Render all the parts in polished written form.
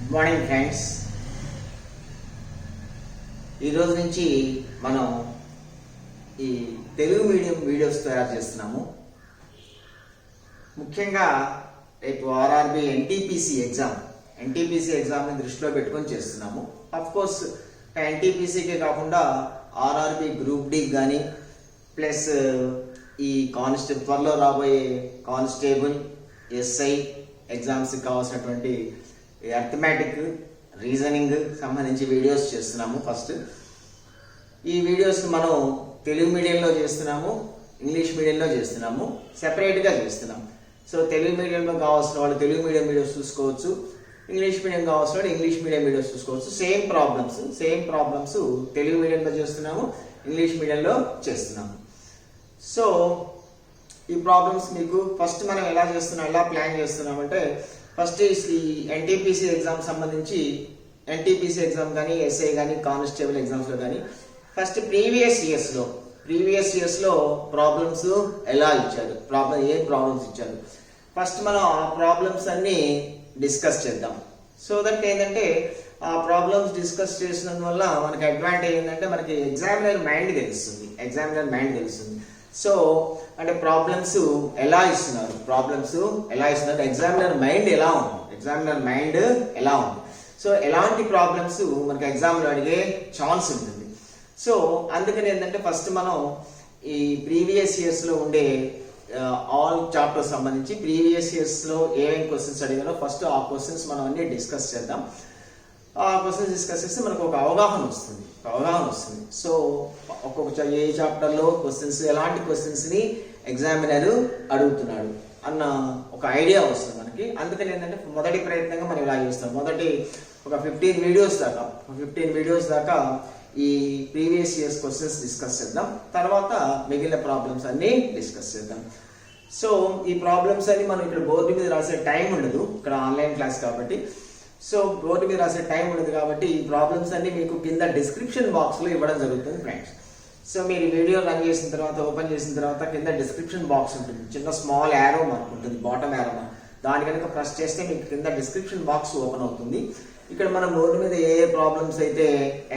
Good morning friends. ఈరోజు నుంచి మనం ఈ తెలుగు మీడియం వీడియోస్ తయారు చేస్తున్నాము. ముఖ్యంగా రేపు ఆర్ఆర్బి ఎన్టీపీసీ ఎగ్జామ్ని దృష్టిలో పెట్టుకొని చేస్తున్నాము. అఫ్ కోర్స్ ఎన్టీపీసీకే కాకుండా ఆర్ఆర్బి గ్రూప్ డి కానీ ప్లస్ ఈ త్వరలో రాబోయే కానిస్టేబుల్ ఎస్ఐ ఎగ్జామ్స్కి కావాల్సినటువంటి అర్థమెటిక్ రీజనింగ్ సంబంధించి వీడియోస్ చేస్తున్నాము. ఫస్ట్ ఈ వీడియోస్ మనం తెలుగు మీడియంలో చేస్తున్నాము, ఇంగ్లీష్ మీడియంలో చేస్తున్నాము, సెపరేట్గా చేస్తున్నాం. సో తెలుగు మీడియంలో కావాల్సిన వాళ్ళు తెలుగు మీడియం వీడియోస్ చూసుకోవచ్చు, ఇంగ్లీష్ మీడియం కావాల్సిన వాళ్ళు ఇంగ్లీష్ మీడియం వీడియోస్ చూసుకోవచ్చు. సేమ్ ప్రాబ్లమ్స్ తెలుగు మీడియంలో చేస్తున్నాము, ఇంగ్లీష్ మీడియంలో చేస్తున్నాము. సో ఈ ప్రాబ్లమ్స్ మీకు ఫస్ట్ మనం ఎలా ప్లాన్ చేస్తున్నామంటే, ఫస్ట్ ఈ ఎన్టీపీసీ ఎగ్జామ్ సంబంధించి ఎన్టీపీసీ ఎగ్జామ్ కానీ ఎస్ఐ కానీ కానిస్టేబుల్ ఎగ్జామ్స్లో కానీ ఫస్ట్ ప్రీవియస్ ఇయర్స్లో ప్రాబ్లమ్స్ ఎలా ఇచ్చారు, ఏ ప్రాబ్లమ్స్ ఇచ్చారు, ఫస్ట్ మనం ఆ ప్రాబ్లమ్స్ అన్ని డిస్కస్ చేద్దాం. సో దట్ ఏంటంటే ఆ ప్రాబ్లమ్స్ డిస్కస్ చేసినందువల్ల మనకి అడ్వాంటేజ్ ఏంటంటే మనకి ఎగ్జామినర్ మైండ్ తెలుస్తుంది. సో అంటే ప్రాబ్లమ్స్ ఎలా ఇస్తున్నారు, ఎగ్జామినర్ మైండ్ ఎలా ఉంది, సో ఎలాంటి ప్రాబ్లమ్స్ మనకి ఎగ్జామ్లో అడిగే ఛాన్స్ ఉంటుంది. సో అందుకని ఏంటంటే ఫస్ట్ మనం ఈ ప్రీవియస్ ఇయర్స్లో ఉండే ఆల్ చాప్టర్స్ సంబంధించి ప్రీవియస్ ఇయర్స్లో ఏమేమి క్వశ్చన్స్ అడిగారో ఫస్ట్ ఆ క్వశ్చన్స్ మనం అన్ని డిస్కస్ చేద్దాం. ఆ క్వశ్చన్స్ డిస్కస్ చేస్తే మనకు ఒక అవగాహన వస్తుంది. సో ఒక్కొక్క ఏ చాప్టర్లో క్వశ్చన్స్ ఎలాంటి క్వశ్చన్స్ని ఎగ్జామినర్ అడుగుతున్నాడు అన్న ఒక ఐడియా వస్తుంది మనకి. అందుకని ఏంటంటే మొదటి ప్రయత్నంగా మనం ఇలా చేస్తాం. మొదటి ఒక 15 వీడియోస్ దాకా ఈ ప్రీవియస్ ఇయర్స్ క్వశ్చన్స్ డిస్కస్ చేద్దాం. తర్వాత మిగిలిన ప్రాబ్లమ్స్ అన్ని డిస్కస్ చేద్దాం. సో ఈ ప్రాబ్లమ్స్ అన్ని మనం ఇక్కడ బోర్డు మీద రాసే టైం ఉండదు, ఇక్కడ ఆన్లైన్ క్లాస్ కాబట్టి. సో బోర్డు మీద రాసే టైం ఉండదు కాబట్టి ఈ ప్రాబ్లమ్స్ అన్ని మీకు కింద డిస్క్రిప్షన్ బాక్స్లో ఇవ్వడం జరుగుతుంది ఫ్రెండ్స్. సో మీరు వీడియో రన్ చేసిన తర్వాత ఓపెన్ చేసిన తర్వాత కింద డిస్క్రిప్షన్ బాక్స్ ఉంటుంది, చిన్న స్మాల్ యారో మార్క్ ఉంటుంది, బాటమ్ యారో మార్క్. దాని కనుక ప్రెస్ చేస్తే మీకు కింద డిస్క్రిప్షన్ బాక్స్ ఓపెన్ అవుతుంది. ఇక్కడ మనం బోర్డు మీద ఏ ప్రాబ్లమ్స్ అయితే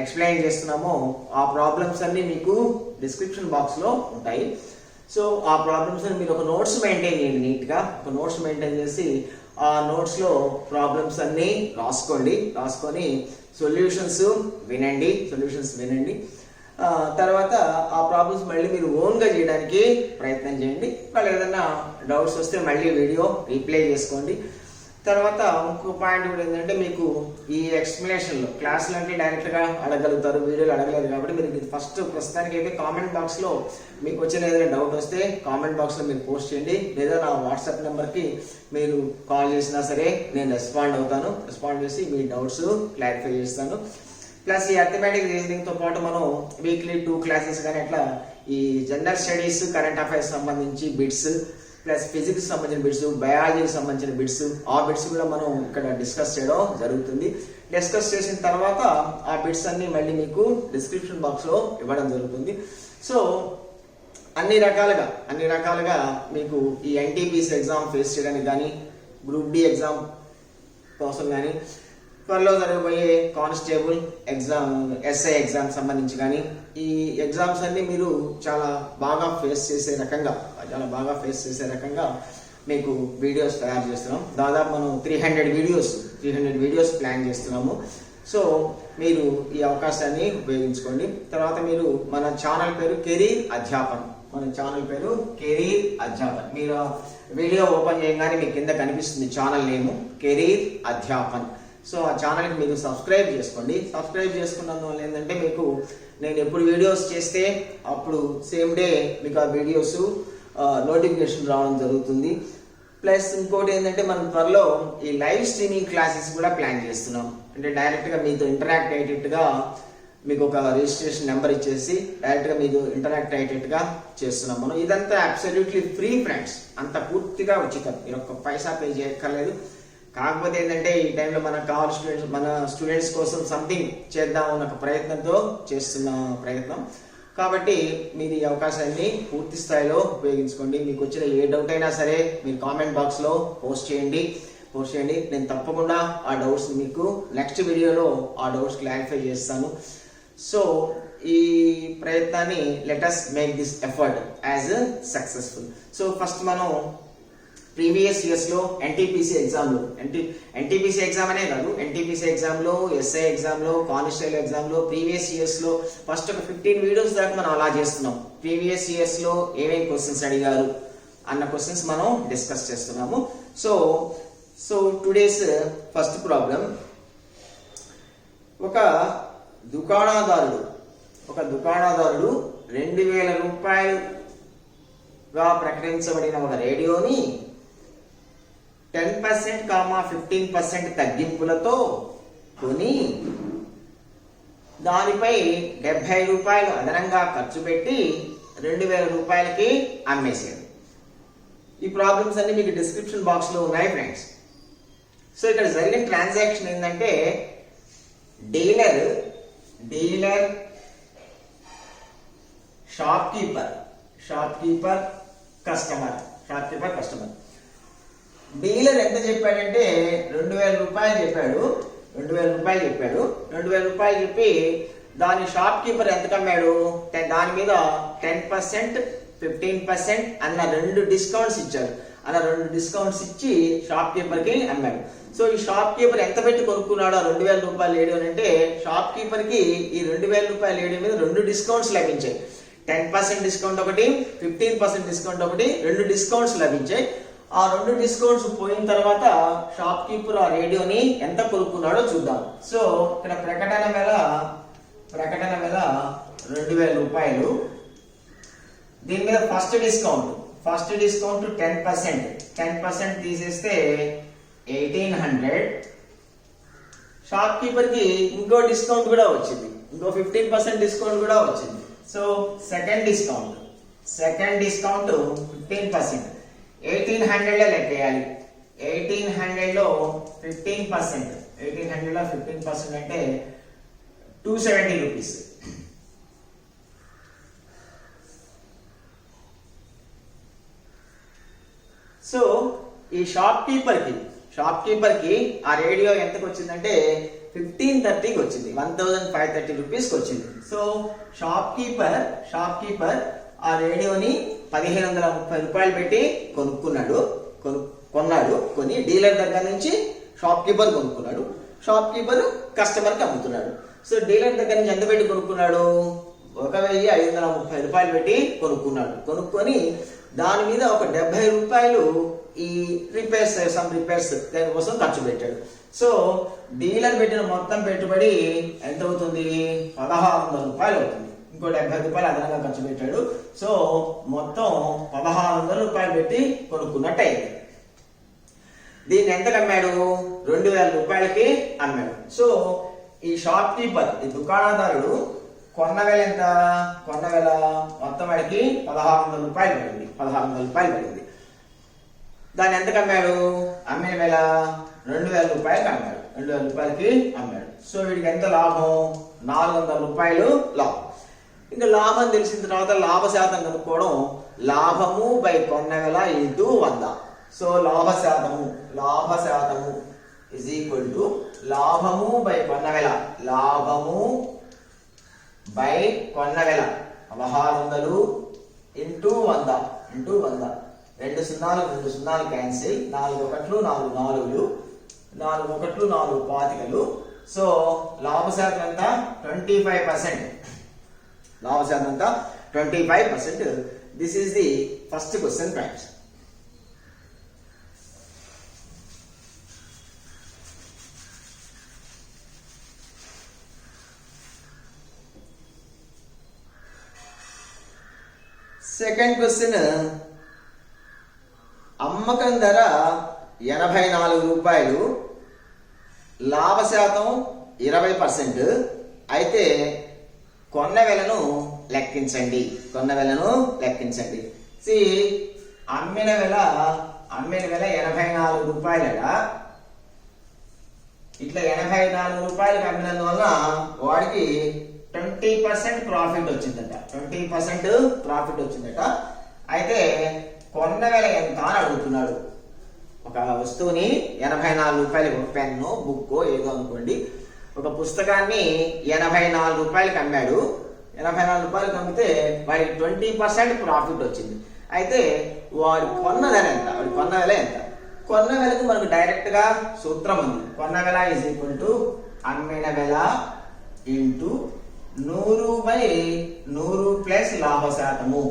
ఎక్స్ప్లెయిన్ చేస్తున్నామో ఆ ప్రాబ్లమ్స్ అన్ని మీకు డిస్క్రిప్షన్ బాక్స్లో ఉంటాయి. సో ఆ ప్రాబ్లమ్స్ అని మీరు ఒక నోట్స్ మెయింటైన్ చేయండి, నీట్గా ఒక నోట్స్ మెయింటైన్ చేసి ఆ నోట్స్లో ప్రాబ్లమ్స్ అన్ని రాసుకొని సొల్యూషన్స్ వినండి. తర్వాత ఆ ప్రాబ్లమ్స్ మళ్ళీ మీరు ఓన్గా చేయడానికి ప్రయత్నం చేయండి. వాళ్ళు ఏదైనా డౌట్స్ వస్తే మళ్ళీ వీడియో రీప్లే చేసుకోండి. తర్వాత ఇంకో పాయింట్ కూడా ఏంటంటే మీకు ఈ ఎక్స్ప్లెనేషన్లో క్లాసులు అంటే డైరెక్ట్గా అడగలుగుతారు, వీడియోలు అడగలేదు కాబట్టి మీరు ఫస్ట్ ప్రస్తుతానికి అయితే కామెంట్ బాక్స్లో మీకు వచ్చిన ఏదైనా డౌట్ వస్తే కామెంట్ బాక్స్లో మీరు పోస్ట్ చేయండి, లేదా నా వాట్సాప్ నెంబర్కి మీరు కాల్ చేసినా సరే నేను రెస్పాండ్ చేసి మీ డౌట్స్ క్లారిఫై చేస్తాను. ప్లస్ ఈ అర్థమెటిక్ రీజనింగ్తో పాటు మనం వీక్లీ 2 క్లాసెస్ కానీ అట్లా ఈ జనరల్ స్టడీస్ కరెంట్ అఫైర్స్ సంబంధించి బిట్స్ ప్లస్ ఫిజిక్స్ సంబంధించిన బిట్స్, బయాలజీకి సంబంధించిన బిట్స్, ఆ బిట్స్ కూడా మనం ఇక్కడ డిస్కస్ చేయడం జరుగుతుంది. డిస్కస్ చేసిన తర్వాత ఆ బిట్స్ అన్ని మళ్ళీ మీకు డిస్క్రిప్షన్ బాక్స్లో ఇవ్వడం జరుగుతుంది. సో అన్ని రకాలుగా మీకు ఈ ఎన్టీపీసీ ఎగ్జామ్ ఫేస్ చేయడానికి కానీ, గ్రూప్ డి ఎగ్జామ్ కోసం కానీ, త్వరలో జరగబోయే కానిస్టేబుల్ ఎగ్జామ్, ఎస్ఐ ఎగ్జామ్ సంబంధించి కానీ ఈ ఎగ్జామ్స్ అన్ని మీరు చాలా బాగా ఫేస్ చేసే రకంగా మీకు వీడియోస్ తయారు చేస్తున్నాం. దాదాపు మనం 300 వీడియోస్ ప్లాన్ చేస్తున్నాము. సో మీరు ఈ అవకాశాన్ని ఉపయోగించుకోండి. తర్వాత మీరు మన ఛానల్ పేరు కెరీర్ అధ్యాపన్. మీరు వీడియో ఓపెన్ చేయగానే మీకు కింద కనిపిస్తుంది ఛానల్ నేము కెరీర్ అధ్యాపన్. సో ఆ ఛానల్కి మీరు సబ్స్క్రైబ్ చేసుకున్నందువల్ల ఏంటంటే మీకు నేను ఎప్పుడు వీడియోస్ చేస్తే అప్పుడు సేమ్ డే మీకు ఆ వీడియోస్ నోటిఫికేషన్ రావడం జరుగుతుంది. ప్లస్ ఇంకోటి ఏంటంటే మనం త్వరలో ఈ లైవ్ స్ట్రీమింగ్ క్లాసెస్ కూడా ప్లాన్ చేస్తున్నాం. అంటే డైరెక్ట్గా మీతో ఇంటరాక్ట్ అయ్యేటట్టుగా మీకు ఒక రిజిస్ట్రేషన్ నెంబర్ ఇచ్చేసి డైరెక్ట్గా మీతో ఇంటరాక్ట్ అయ్యేటట్టుగా చేస్తున్నాం మనం. ఇదంతా అబ్సల్యూట్లీ ఫ్రీ ఫ్రెండ్స్, అంత పూర్తిగా ఉచితం, మీరు ఒక్క పైసా పే చేయక్కర్లేదు. కాకపోతే ఏంటంటే ఈ టైంలో మనకు కావాల్సిన మన స్టూడెంట్స్ కోసం సంథింగ్ చేద్దాం అన్న ప్రయత్నంతో చేస్తున్న ప్రయత్నం. కాబట్టి మీరు ఈ అవకాశాన్ని పూర్తి స్థాయిలో ఉపయోగించుకోండి. మీకు వచ్చిన ఏ డౌట్ అయినా సరే మీరు కామెంట్ బాక్స్లో పోస్ట్ చేయండి. పోస్ట్ చేయండి. నేను తప్పకుండా ఆ డౌట్స్ మీకు నెక్స్ట్ వీడియోలో ఆ డౌట్స్ క్లారిఫై చేస్తాను. సో ఈ ప్రయత్నాన్ని let's make this effort as successful. So first మనం ప్రీవియస్ ఇయర్స్లో ఎన్టీపీసీ ఎగ్జామ్లో ఎన్టీపీసీ ఎగ్జామ్ అనే కాదు, ఎన్టీపీసీ ఎగ్జామ్లో, ఎస్ఐ ఎగ్జామ్లో, కానిస్టేబుల్ ఎగ్జామ్లో ప్రీవియస్ ఇయర్స్లో ఫస్ట్ ఒక 15 వీడియోస్ దాకా మనం అలా చేస్తున్నాం. ప్రీవియస్ ఇయర్స్లో ఏమేమి క్వశ్చన్స్ అడిగారు అన్న క్వశ్చన్స్ మనం డిస్కస్ చేస్తున్నాము. సో టుడేస్ ఫస్ట్ ప్రాబ్లం, ఒక దుకాణదారుడు 2000 రూపాయలుగా ప్రకటించబడిన ఒక రేడియోని 10% 15% తగ్గింపులతో కొని దానిపై 70 రూపాయలు అదనంగా ఖర్చు పెట్టి 2000 రూపాయలకి అమ్మేశాడు. ఈ ప్రాబ్లమ్స్ అన్ని మీకు డిస్క్రిప్షన్ బాక్స్ లో ఉన్నాయి ఫ్రెండ్స్. సో ఇక్కడ జరిగిన ట్రాన్సాక్షన్ ఏంటంటే dealer shop keeper customer. Dealer ఎంత చెప్పాడంటే 2000 రూపాయలు చెప్పాడు. 2000 రూపాయలు చెప్పి దాని షాప్ కీపర్ ఎంత కమ్మాడు, దాని మీద 10% 15% అన్న 2 డిస్కౌంట్స్ ఇచ్చాడు. అలా 2 డిస్కౌంట్స్ ఇచ్చి షాప్ కీపర్ కి అమ్మాడు. సో ఈ షాప్ కీపర్ ఎంత పెట్టి కొనుక్కున్నాడు 2000 రూపాయల రేడియో అంటే, షాప్ కీపర్ కి ఈ 2000 రూపాయల రేడియో మీద 2 డిస్కౌంట్స్ లభించాయి. 10% డిస్కౌంట్ ఒకటి, 15% డిస్కౌంట్ ఒకటి, 2 డిస్కౌంట్స్ లభించాయి. ఆ 2 డిస్కౌంట్స్ పోయిన తర్వాత షాప్ కీపర్ ఆ రేడియోని ఎంత కొనుక్కున్నాడో చూద్దాం. సో ఇక్కడ ప్రకటన వెల 2000 రూపాయలు. దీని మీద ఫస్ట్ డిస్కౌంట్ 10% తీసేస్తే 1800. షాప్ కీపర్ కి ఇంకో డిస్కౌంట్ కూడా వచ్చింది, ఇంకో 15% డిస్కౌంట్ కూడా వచ్చింది. So second discount 15%. 1800 లో లెక్కేయాలి. 1800 లో 15% అంటే 270 రూపీస్. సో ఈ షాప్ కీపర్ కి ఆ రేడియో ఎంతకు వచ్చిందంటే 1530కి వచ్చింది, 1530 రూపీస్కి వచ్చింది. సో షాప్ కీపర్ ఆ రేడియోని 1530 రూపాయలు పెట్టి కొని డీలర్ దగ్గర నుంచి షాప్ కీపర్ కొనుక్కున్నాడు. షాప్ కీపర్ కస్టమర్ కి అమ్ముతున్నాడు. సో డీలర్ దగ్గర నుంచి ఎంత పెట్టి కొనుక్కున్నాడు, 1530 రూపాయలు పెట్టి కొనుక్కొని దాని మీద ఒక 70 రూపాయలు ఈ రిపేర్స్ దానికోసం ఖర్చు పెట్టాడు. సో డీలర్ పెట్టిన మొత్తం పెట్టుబడి ఎంత అవుతుంది, 1600 రూపాయలు అవుతుంది. ఇంకో 70 రూపాయలు అదనంగా ఖర్చు పెట్టాడు. సో మొత్తం 1600 రూపాయలు పెట్టి కొనుక్కున్నట్టు అయింది. దీన్ని ఎంతకు అమ్మాడు, 2000 రూపాయలకి అమ్మాడు. సో ఈ షాప్ కీపర్, ఈ దుకాణదారుడు కొన్న వేల మొత్తం వాడికి 1600 రూపాయలు పడింది. దాన్ని ఎంతకు అమ్మాడు, అమ్మిన వేల 2000 రూపాయలకి అమ్మాడు. 2000 రూపాయలకి అమ్మాడు. సో వీడికి ఎంత లాభం, 400 రూపాయలు లాభం. ఇంకా లాభం తెలిసిన తర్వాత లాభ శాతం కనుక్కోవడం, లాభము బై కొన్న వేల ఇంటూ 100. సో లాభ శాతము ఇజ్ ఈక్వల్ టు లాభము బై కొన్న వేల, లాభము బై కొన్న వేల 1600 ఇంటూ 100. 2 సున్నాలు క్యాన్సిల్, 4 ఒకట్లు 4 నాలుగులు, 4 ఒకట్లు 4 పాతికలు. సో లాభ శాతం ఎంత, 25%. లాభ శాతం ఎంత, 25%. This is the first question friends. Second question, అమ్మకం ధర 84 రూపాయలు, లాభ శాతం 20%. అయితే కొన్న వెలను లెక్కించండి. అమ్మిన వెల 84 రూపాయలట. ఇట్లా 84 రూపాయలకి అమ్మినందువల్ల వాడికి 20% ప్రాఫిట్ వచ్చిందట. అయితే కొన్న వెల ఎంత అని అడుగుతున్నాడు. ఒక వస్తువుని 84 రూపాయలకి, ఒక పెన్ను బుక్ ఏదో అనుకోండి, ఒక పుస్తకాన్ని 84 రూపాయలకి అమ్మాడు. 84 రూపాయలకి అమ్మితే వాడికి 20% ప్రాఫిట్ వచ్చింది. అయితే వాడు కొన్న వెల ఎంత? కొన్న వెలకు మనకు డైరెక్ట్ గా సూత్రం ఉంది. కొన్న వెల ఈజ్ ఈక్వల్ టు అమ్మిన వెల ఇంటూ 100/100 ప్లస్ లాభ శాతము.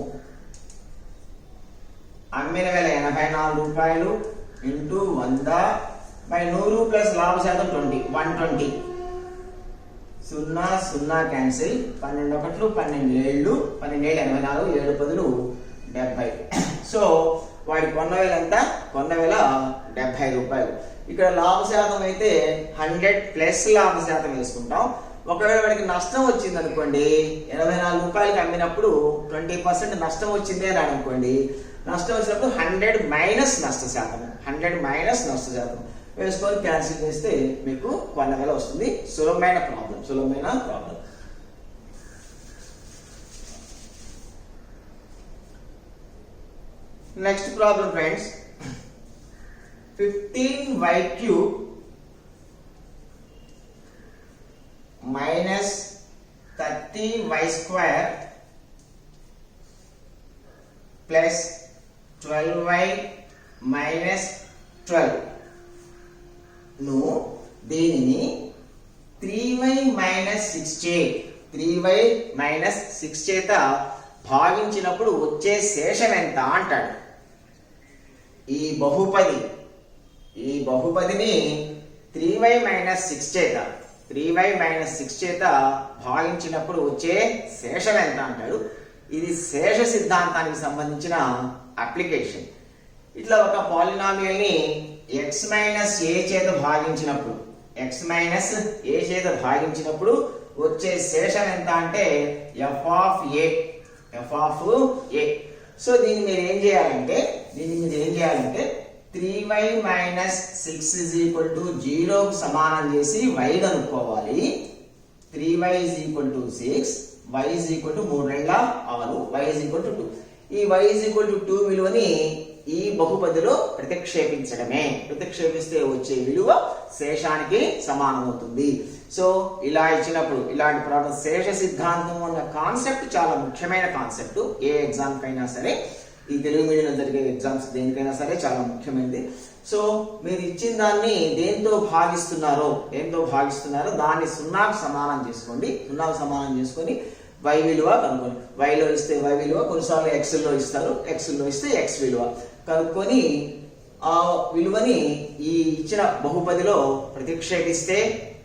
అమ్మిన వెల 84 రూపాయలు ఇంటూ 100/100 ప్లస్ లాభ శాతం 120. 0 క్యాన్సిల్, 12 1 12 7 84 7 10 70. సో వాడి కొన్న వెల ఎంత? కొన్న వెల 70 రూపాయలు. ఇక్కడ లాభ శాతం అయితే 100 ప్లస్ లాభ శాతం వేసుకుంటాం. ఒకవేళ వాడికి నష్టం వచ్చింది అనుకోండి, 84 రూపాయలకి అమ్మినప్పుడు 20% నష్టం వచ్చింది అని అనుకోండి, నష్టం వచ్చినప్పుడు 100 మైనస్ నష్ట శాతం, 100 మైనస్ నష్ట శాతం వేసుకొని క్యాన్సిల్ చేస్తే మీకు కొన్న వెల వస్తుంది. సులభమైన problem. Next problem friends, 15y³ minus 30y² plus 12y minus 12 ను దీనిని 3y మైనస్ 6 చేత భాగించినప్పుడు వచ్చే శేషం ఎంత అంటాడు. ఈ బహుపదిని 3y మైనస్ 6 చేత భాగించినప్పుడు వచ్చే శేషం ఎంత అంటాడు. ఇది శేష సిద్ధాంతానికి సంబంధించిన అప్లికేషన్. ఇట్లా ఒక పాలినామియల్ ని x మైనస్ a చేత భాగించినప్పుడు వచ్చే శేషం ఎంత అంటే f ఆఫ్ a. సో దీన్ని మీరు ఏం చేయాలంటే 3y minus 6 is equal to 0కు సమానం చేసి y కనుక్కోవాలి. 3y is equal to 6, y is equal to 3 2 6, y is equal to 2. ఈ y ఇజ్ ఈక్వల్ టు 2 విలువని ఈ బహుపదిలో ప్రతిక్షేపిస్తే వచ్చే విలువ శేషానికి సమానమవుతుంది. సో ఇలా ఇచ్చినప్పుడు ఇలాంటి ప్రాబ్లం, శేష సిద్ధాంతం అన్న కాన్సెప్ట్ చాలా ముఖ్యమైన కాన్సెప్ట్. ఏ ఎగ్జామ్ కైనా సరే, ఈ తెలుగు మీడియంలో జరిగే ఎగ్జామ్స్ దేనికైనా సరే చాలా ముఖ్యమైనది. సో మీరు ఇచ్చిన దాన్ని దేంతో భాగిస్తున్నారో దాన్ని 0కు సమానం చేసుకోండి. 0కు సమానం చేసుకొని y విలువ కనుక్కోండి. y లో ఇస్తే y విలువ, కొన్నిసార్లు x లో ఇస్తారు, x లో ఇస్తే x విలువ కనుక్కొని ఆ విలువని ఈ ఇచ్చిన బహుపదిలో ప్రతిక్షేపిస్తే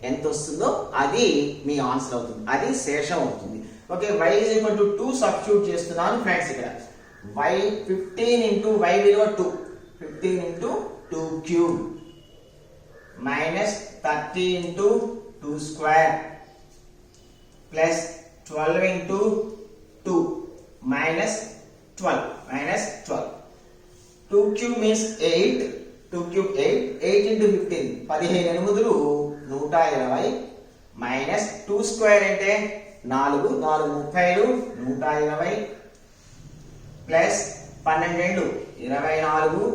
ఎంత వస్తుందో అది మీ ఆన్సర్ అవుతుంది, అది శేషం అవుతుంది. Okay, y is equal to 2 substitute చేస్తున్నాను ఫ్రెండ్స్. ఇక్కడ y 15 into y విలువ 2, 15 into 2 cube minus 30 into 2 square plus 12 into 2 minus 12. 2 cube means 8. 2 cube 8. 8 into 15 15 8 120 minus 2 square అంటే 4 30 120 plus 12 24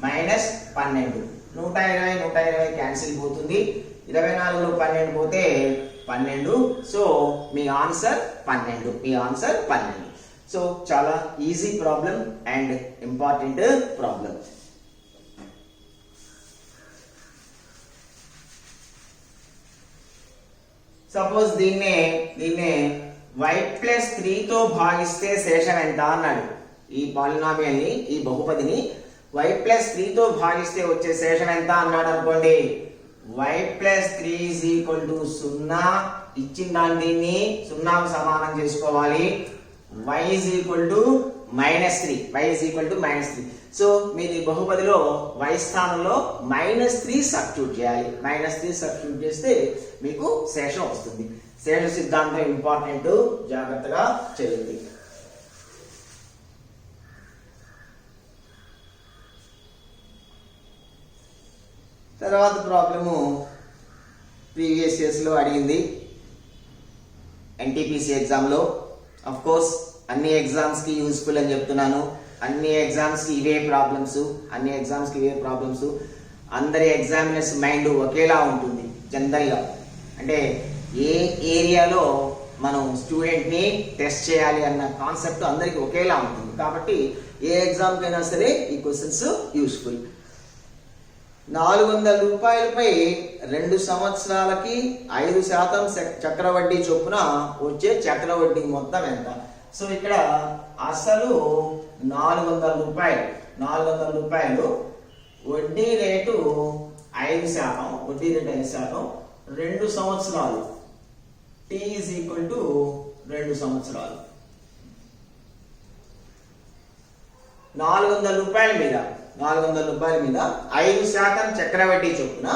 minus 12 120 క్యాన్సిల్ పోతుంది. 24 లో 12 పోతే 12. సో మీ ఆన్సర్ 12. సో చాలా easy problem and important problem. Suppose దీన్నే y plus 3 తో భాగిస్తే శేషం ఎంత అన్నాడు. ఈ పాలినామియల్ ని, ఈ బహుపదిని y ప్లస్ 3 తో భాగిస్తే వచ్చే శేషం ఎంత అన్నాడు అనుకోండి. y plus 3 is equal to 0. ఇచ్చిన దాన్ని 0కు సమానం చేసుకోవాలి. y is equal to -3. So మీరు ఈ బహుపదిలో y స్థానంలో -3 సబ్స్టిట్యూట్ చేయాలి. -3 సబ్స్టిట్యూట్ చేస్తే మీకు శేషం వస్తుంది. శేష సిద్ధాంతం ఇంపార్టెంట్, జాగ్రత్తగా చేయండి. తర్వాత ప్రాబ్లము ప్రీవియస్ ఇయర్స్ లో అడిగింది NTPC ఎగ్జామ్ లో. అఫ్ కోర్స్ అన్ని ఎగ్జామ్స్ కి యూస్ఫుల్ అని చెప్తున్నాను. అన్ని ఎగ్జామ్స్కి ఇవే ప్రాబ్లమ్స్. అందరి ఎగ్జామినర్స్ మైండ్ ఒకేలా ఉంటుంది జనరల్గా. అంటే ఏ ఏరియాలో మనం స్టూడెంట్ని టెస్ట్ చేయాలి అన్న కాన్సెప్ట్ అందరికీ ఒకేలా ఉంటుంది. కాబట్టి ఏ ఎగ్జామ్కైనా సరే ఈ క్వశ్చన్స్ యూస్ఫుల్. 400 రూపాయలపై 2 సంవత్సరాలకి 5% చక్రవడ్డీ చొప్పున వచ్చే చక్రవడ్డీ మొత్తం ఎంత? సో ఇక్కడ అసలు 400 రూపాయలు, వడ్డీ రేటు 5%, 2 సంవత్సరాలు, T is equal to 2 సంవత్సరాలు. 400 రూపాయల మీద 5% చక్రవడ్డీ చొప్పున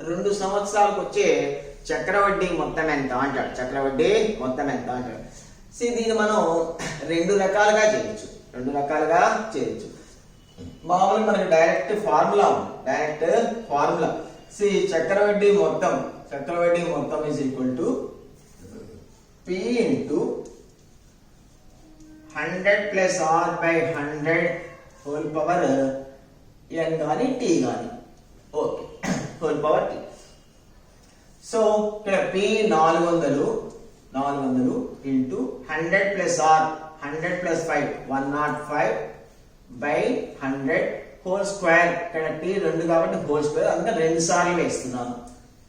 2 సంవత్సరాలకు వచ్చే చక్రవడ్డీ మొత్తం ఎంత అంటాడు. దీన్ని మనం 2 రకాలుగా చేయొచ్చు. మామూలుగా మనకి డైరెక్ట్ ఫార్ములా చక్రవడ్డీ మొత్తం is equal to P into 100 plus R by 100 whole power n గాని t గాని okay whole power t. So ఇక్కడ P 400 into 100 plus R 100 plus 5 105 by 100 whole square. ఇక్కడ t 2 కాబట్టి whole square అందుకే 2 సార్లు వేస్తున్నాను.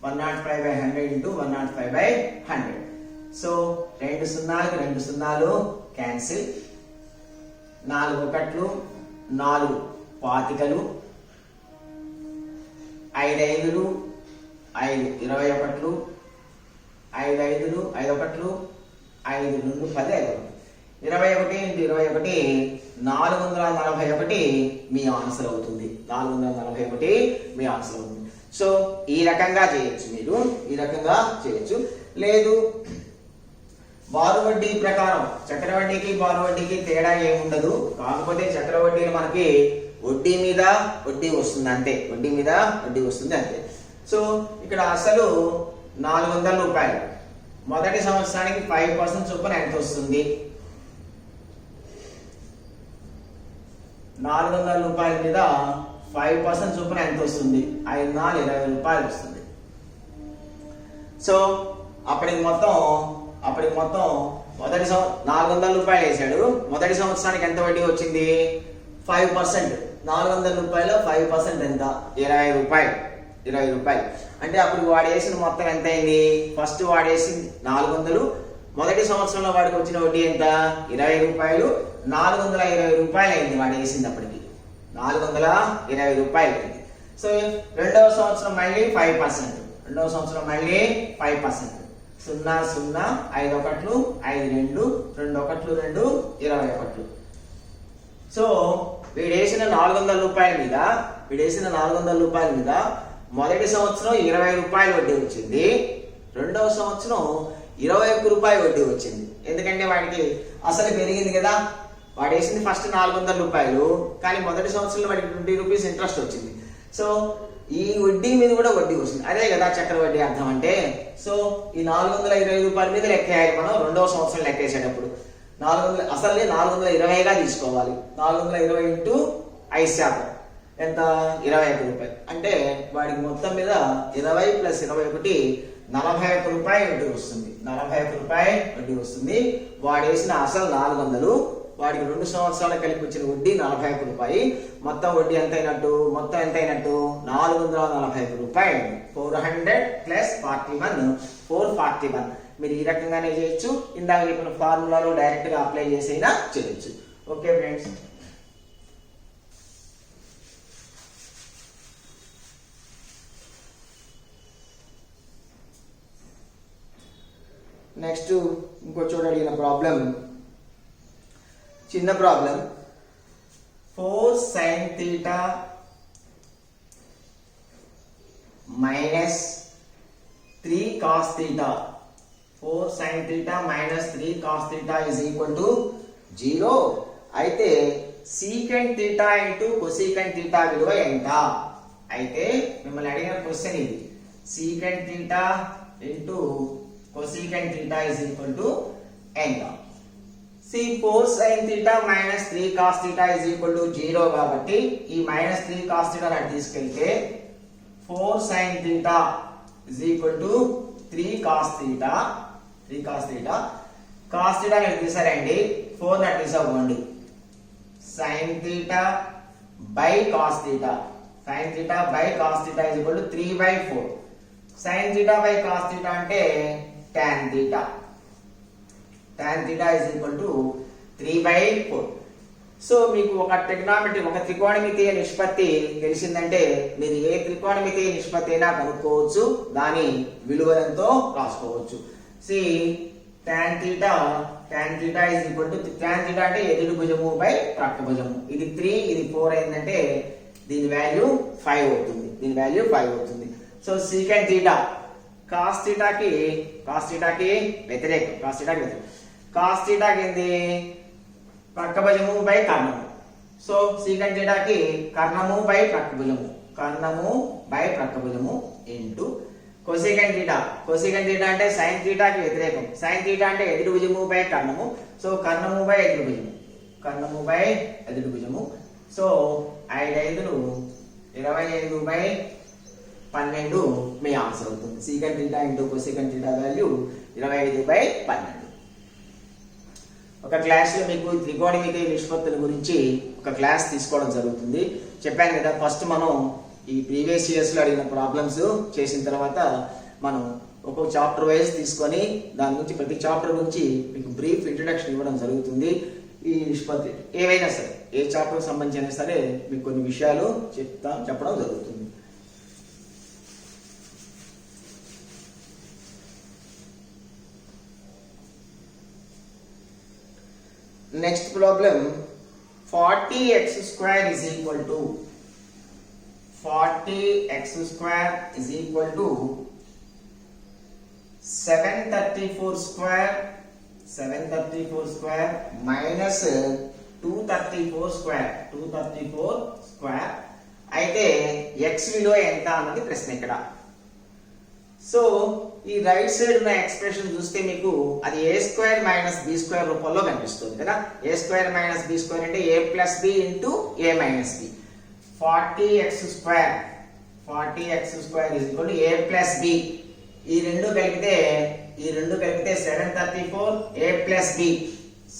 105 by 100 into 105 by 100. సో 2 సున్నాలు cancel, 4 ఒకట్లు 4 పాతికలు, 5 ఐదులు 5 21, 5 ఐదులు 5 ఒకట్లు 5 2 10 21 into 21 441 మీ ఆన్సర్ అవుతుంది. సో ఈ రకంగా చేయొచ్చు. లేదు బారు వడ్డీ ప్రకారం చక్రవడ్డీకి బారు వడ్డీకి తేడా ఏముండదు. కాకపోతే చక్రవడ్డీలు మనకి వడ్డీ మీద వడ్డీ వస్తుంది అంతే. సో ఇక్కడ అసలు 400 రూపాయలు, మొదటి సంవత్సరానికి 5% చొప్పున ఎంత వస్తుంది? 400 రూపాయల మీద 5% చొప్పున ఎంత వస్తుంది? 5 4 20 రూపాయలు వస్తుంది. సో అప్పటికి మొత్తం మొదటి 400 రూపాయలు వేసాడు. మొదటి సంవత్సరానికి ఎంత వడ్డీ వచ్చింది? 5%. 400 రూపాయలు 5% ఎంత? 20 రూపాయలు. అంటే అప్పుడు వాడు వేసిన మొత్తం ఎంత అయింది? ఫస్ట్ వాడు వేసింది 400, మొదటి సంవత్సరంలో వాడికి వచ్చిన వడ్డీ ఎంత? 20 రూపాయలు. 420 రూపాయలు అయింది వాడు వేసింది. అప్పటికి 420 రూపాయలు అయింది. సో రెండవ సంవత్సరం మళ్ళీ 5%, 0 0 5 ఒకట్లు 5 2 2 ఒకట్లు 2 21. సో వీడేసిన 400 రూపాయల మీద మొదటి సంవత్సరం 20 రూపాయలు వడ్డీ వచ్చింది. రెండవ సంవత్సరం 21 రూపాయలు వడ్డీ వచ్చింది. ఎందుకంటే వాడికి అసలు పెరిగింది కదా. వాడు వేసింది ఫస్ట్ 400 రూపాయలు, కానీ మొదటి సంవత్సరంలో వాడికి 20 రూపీస్ ఇంట్రెస్ట్ వచ్చింది. సో ఈ వడ్డీ మీద కూడా వడ్డీ వస్తుంది. అదే కదా చక్రవడ్డీ అర్థం అంటే. సో ఈ 420 రూపాయల మీద లెక్కేయాలి మనం రెండవ సంవత్సరం లెక్కేసేటప్పుడు. 400 420గా తీసుకోవాలి. 420 into 5% ఎంత? 21 రూపాయలు. అంటే వాడికి మొత్తం మీద 20 + 21 41 రూపాయలు వడ్డీ వస్తుంది. వాడు వేసిన అసలు 400, వాడికి 2 సంవత్సరాలు కలిపి వచ్చిన వడ్డీ 41 రూపాయలు. మొత్తం వడ్డీ ఎంత అయినట్టు? 441 రూపాయలు. 400 + 41 441. మీరు ఈ రకంగానే చేయొచ్చు. ఇందాక చెప్పిన ఫార్ములాలో డైరెక్ట్ గా అప్లై చేసైనా చేయొచ్చు. Okay friends. నెక్స్ట్ ఇంకో చోట అడిగిన ప్రాబ్లం, చిన్న problem. 4 sin theta minus 3 cos theta. 4 sin theta minus 3 cos theta is equal to 0. అయితే secant theta into cosecant theta విలువ ఎంత? అయితే మిమ్మల్ని అడిగిన క్వశ్చన్ ఇది. secant theta into cosecant theta is equal to ఎంత? C 4 sin theta minus 3 cos theta is equal to 0 కాబట్టి ఈ మైనస్ 3 cos theta అటు తీసుకెళ్తే 4 sin theta is equal to 3 cos theta cos theta ని తీసారండి 4 ని తీసుకోండి sin theta by cos theta is equal to 3/4 sin theta by cos theta అంటే tan theta is equal to 3/4. So మీకు ఒక trigonometry ఒక త్రికోణమితీయ నిష్పత్తి తెలిసిందంటే మీరు ఏ త్రికోణమితీయ నిష్పత్తి అయినా కనుక్కోవచ్చు, దాని విలువలతో రాసుకోవచ్చు. C tan theta is equal to tan theta అంటే ఎదురు భుజము బై ప్రక్క భుజము. ఇది 3 ఇది 4 అయిందంటే దీని వాల్యూ 5 అవుతుంది. So secant theta cos theta కి వ్యతిరేకం cos theta కి ఏంది ప్రక్క భుజము బై కర్ణము. సో secant theta కి కర్ణము బై ప్రక్క భుజము ఇంటూ cosecant theta అంటే sin theta కి వ్యతిరేకం. sin theta అంటే ఎదురు భుజము బై కర్ణము. సో కర్ణము బై ఎదురు భుజము. సో 5 25/12 మీ ఆన్సర్ అవుతుంది. secant theta into cosecant theta value 25/12. ఒక క్లాస్ లో మీకు త్రికోణమితి నిష్పత్తుల గురించి ఒక క్లాస్ తీసుకోవడం జరుగుతుంది. చెప్పాను కదా, ఫస్ట్ మనం ఈ ప్రీవియస్ ఇయర్స్ లో అడిగిన ప్రాబ్లమ్స్ చేసిన తర్వాత మనం ఒక్కొక్క చాప్టర్ వైజ్ తీసుకొని దాని గురించి ప్రతి చాప్టర్ గురించి మీకు బ్రీఫ్ ఇంట్రడక్షన్ ఇవ్వడం జరుగుతుంది. ఈ నిష్పత్తి ఏవైనా సరే ఏ చాప్టర్ సంబంధించిన సరే మీకు కొన్ని విషయాలు చెప్పడం జరుగుతుంది. Next problem 40x square is equal to 734 square minus 234 square అయితే x విలువ ఎంత అన్నది ప్రశ్న ఇక్కడ. సో ఈ రైట్ సైడ్ ఉన్న ఎక్స్ప్రెషన్ చూస్తే మీకు అది a square minus b square రూపంలో కనిపిస్తుంది కదా. a square minus b square అంటే a plus b into a minus b. 40x square is equal to a plus b. ఈ రెండు కలిపితే 734 a plus b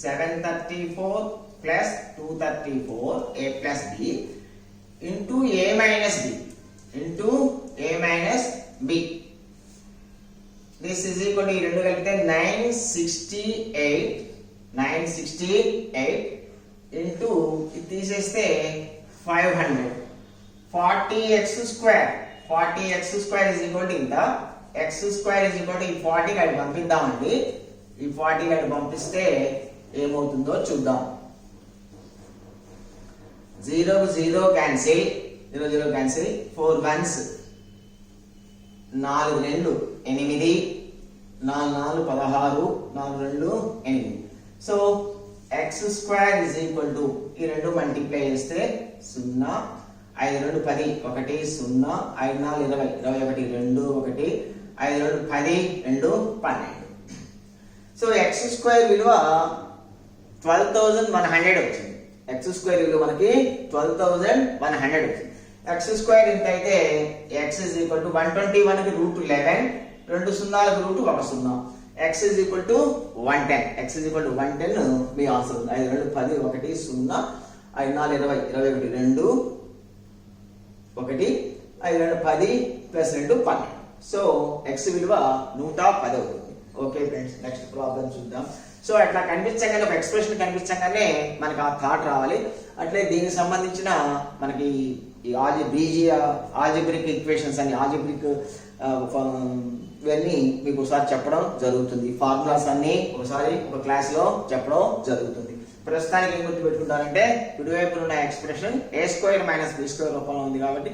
734 plus 234 a plus b into a minus b. This is equal to ఈ రెండు కలిపితే 968 into ఇది తీసేస్తే 500. 40x square is equal to ఇంత x square is equal to ఈ 40 కలిపి పంపిద్దామండి. ఈ 40 కలిపి పంపిస్తే ఏమవుతుందో చూద్దాం. 0 cancel 4 1s 4 2 8 4 4 16 4 2 8. So x square is equal to ఈ రెండు మల్టిప్లై చేస్తే 0 5 2 10 1 0 5 4 20 21 2 1 5 2 10 2 12. సో x స్క్వేర్ విలువ 12100 వచ్చింది. x స్క్వేర్ విలువ మనకి 12100 వచ్చింది. x స్క్వేర్ ఎంత అయితే x is equal to 121 కి రూట్ 11 2 సున్నాలకు root 1 0. x is equal to 110 మీ ఆన్సర్. 5 2 10 1 0 5 4 20 21 2 1 5 2 10 ప్లస్ 2 12. సో x విలువ 110 అవుతుంది. ఓకే ఫ్రెండ్స్, నెక్స్ట్ ప్రాబ్లం చూద్దాం. సో అట్లా కనిపించగానే ఒక ఎక్స్ప్రెషన్ కనిపించగానే మనకి ఆ థాట్ రావాలి. అట్లే దీనికి సంబంధించిన మనకి ఈ ఆల్జిబ్రిక్ ఈక్వేషన్స్ అని ఆల్జిబ్రిక్ ఇవన్నీ మీకు ఒకసారి చెప్పడం జరుగుతుంది. ఫార్ములాస్ అన్ని ఒకసారి ఒక క్లాస్ లో చెప్పడం జరుగుతుంది. ప్రస్తుతానికి ఏం గుర్తు పెట్టుకుంటారంటే ఇటువైపు ఉన్న expression a square minus b square రూపంలో ఉంది కాబట్టి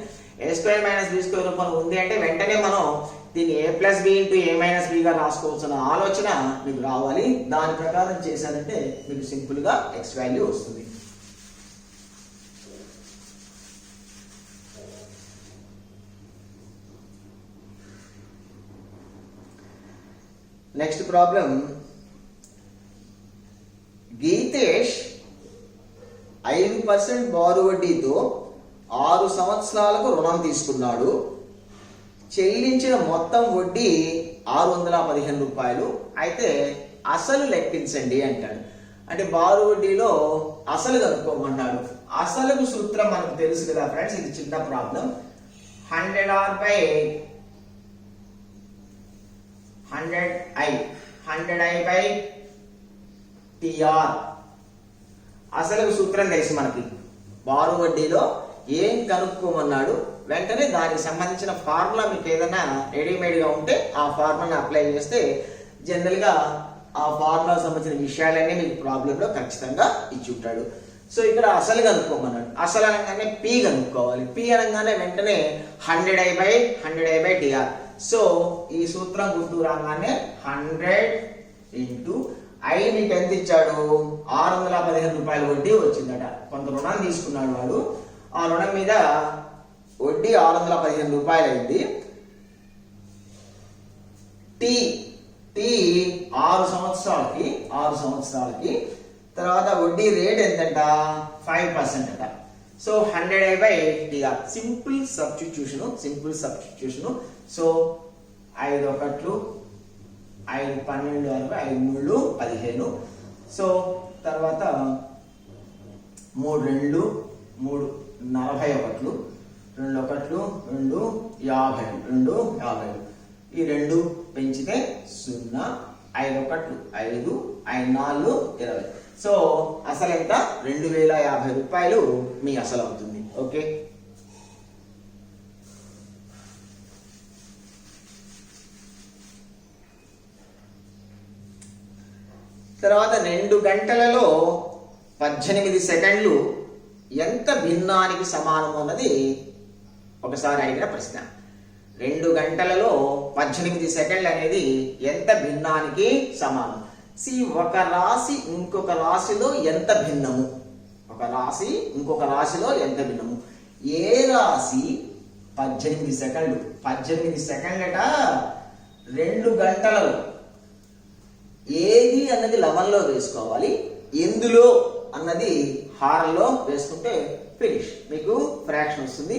a square minus b square రూపంలో ఉంది అంటే వెంటనే మనం దీన్ని a plus b into a minus b గా రాసుకోవచ్చున్న ఆలోచన మీకు రావాలి. దాని ప్రకారం చేశారంటే మీకు సింపుల్ గా x వాల్యూ వస్తుంది. నెక్స్ట్ ప్రాబ్లం, 10% బారు వడ్డీతో 6 సంవత్సరాలకు రుణం తీసుకున్నాడు. చెల్లించిన మొత్తం వడ్డీ 615 రూపాయలు. అయితే అసలు లెక్కించండి అంటాడు. అంటే బారు వడ్డీలో అసలు కనుక్కోమన్నాడు. అసలుకు సూత్రం మనకు తెలుసు కదా ఫ్రెండ్స్, ఇది చిన్న problem. 100r by 100i by tr. అసలుకు సూత్రం తెలుసు మనకి. బారు వడ్డీలో ఏం కనుక్కోమన్నాడు, వెంటనే దానికి సంబంధించిన ఫార్ములా మీకు ఏదైనా రెడీమేడ్గా ఉంటే ఆ ఫార్ములాని అప్లై చేస్తే జనరల్గా ఆ ఫార్ములా సంబంధించిన విషయాలన్నీ మీకు ప్రాబ్లంలో ఖచ్చితంగా ఇచ్చి ఉంటాడు. సో ఇక్కడ అసలు కనుక్కోమన్నాడు. అసలు అనగానే పి కనుక్కోవాలి. పి అనగానే వెంటనే 100i by tr. సో ఈ సూత్రం గుర్తు రాగానే 100 ఇంటూ ఐ మీకు ఎంత ఇచ్చాడు, 615 రూపాయల వడ్డీ వచ్చిందట. కొంత రుణం తీసుకున్నాడు వాడు. ఆ రుణం మీద వడ్డీ 615 రూపాయలు అయింది. టీ 6 సంవత్సరాలకి తర్వాత వడ్డీ రేట్ ఎంతంట, 5% అట. So 100i by tr. Simple substitution. So 5 ఒకట్లు 5 12 5 3 15. So తర్వాత 3 2 3 41, 2 ఒకట్లు 2 50. ఈ 2 పెంచితే 0, 5 ఒకట్లు 5, 5 4 20. సో అసలు ఎంత, 2050 రూపాయలు మీ అసలు అవుతుంది. ఓకే, తర్వాత 2 గంటలలో 18 సెకండ్లు ఎంత భిన్నానికి సమానం అన్నది ఒకసారి అడిగిన ప్రశ్న. 2 గంటలలో 18 సెకండ్లు అనేది ఎంత భిన్నానికి సమానం? ఒక రాశి ఇంకొక రాశిలో ఎంత భిన్నము, ఒక రాశి ఇంకొక రాశిలో ఎంత భిన్నము. ఏ రాశి 18 సెకండ్లు, 18 సెకండ్లట 2 గంటలలో. ఏది అన్నది లవంలో వేసుకోవాలి, ఎందులో అన్నది హారంలో వేసుకుంటే ఫినిష్, మీకు ఫ్రాక్షన్ వస్తుంది.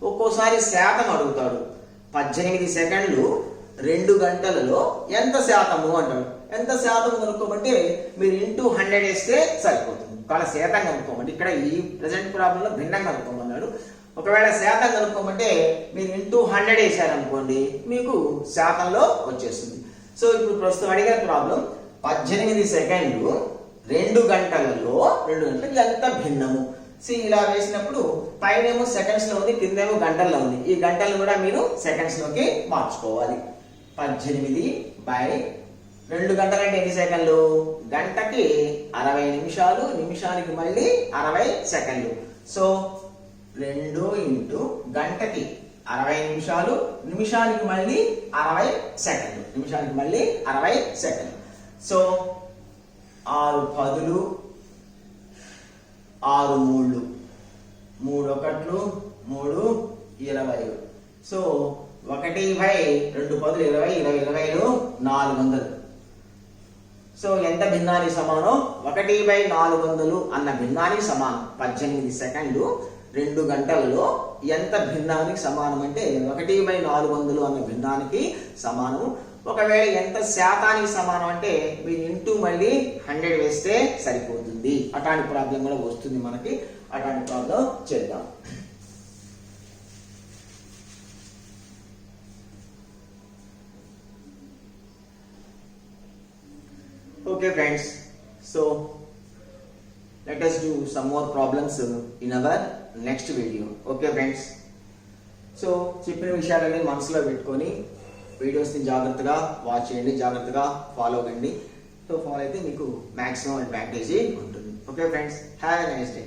ఒక్కోసారి శాతం అడుగుతాడు. 18 సెకండ్లు 2 గంటలలో ఎంత శాతము అంటాడు. ఎంత శాతం కనుక్కోమంటే మీరు ఇంటూ 100 వేస్తే సరిపోతుంది. ఒకవేళ శాతం కనుక్కోమంటే ఇక్కడ ఈ ప్రజెంట్ ప్రాబ్లంలో భిన్నంగా కనుక్కోమన్నాడు. ఒకవేళ శాతం కనుక్కోమంటే మీరు ఇంటూ 100 వేసారనుకోండి, మీకు శాతంలో వచ్చేస్తుంది. సో ఇప్పుడు ప్రస్తుతం అడిగిన ప్రాబ్లం 18 సెకండ్లు 2 గంటలలో ఎంత భిన్నము. ఇలా వేసినప్పుడు పైనేమో సెకండ్స్ లో ఉంది, కిందేమో గంటల్లో ఉంది. ఈ గంటలను కూడా మీరు సెకండ్స్ లోకి మార్చుకోవాలి. 18 by 2 గంటలు అంటే ఎన్ని సెకండ్లు, గంటకి 60 నిమిషాలు, నిమిషానికి మళ్ళీ 60 సెకండ్లు. సో 2 ఇంటూ గంటకి 60 నిమిషాలు, నిమిషానికి మళ్ళీ 60 సెకండ్లు. సో 6 10, 6 3, 3 ఒకట్లు 3 20. So 1 by 2 10 20, 20 20 400. సో ఎంత భిన్నానికి సమానం, 1 by 400 అన్న భిన్నానికి సమానం. 18 సెకండ్లు 2 గంటలలో ఎంత భిన్నానికి సమానం అంటే 1 by 400 అన్న భిన్నానికి సమానం. ఒకవేళ ఎంత శాతానికి సమానం అంటే మీరు ఇంటూ మళ్ళీ 100 వేస్తే సరిపోతుంది. అటాంటి ప్రాబ్లం కూడా వస్తుంది మనకి. అటాంటి ప్రాబ్లం చేద్దాం. Okay friends, so let us do some more problems in our next video. Okay friends, so చెప్పిన విషయాలన్నీ మనసులో పెట్టుకొని వీడియోస్ని జాగ్రత్తగా వాచ్ చేయండి, జాగ్రత్తగా ఫాలో అవ్వండి. సో ఫాలో అయితే మీకు మ్యాక్సిమం అడ్వాంటేజ్ ఉంటుంది. Okay friends, have a nice day.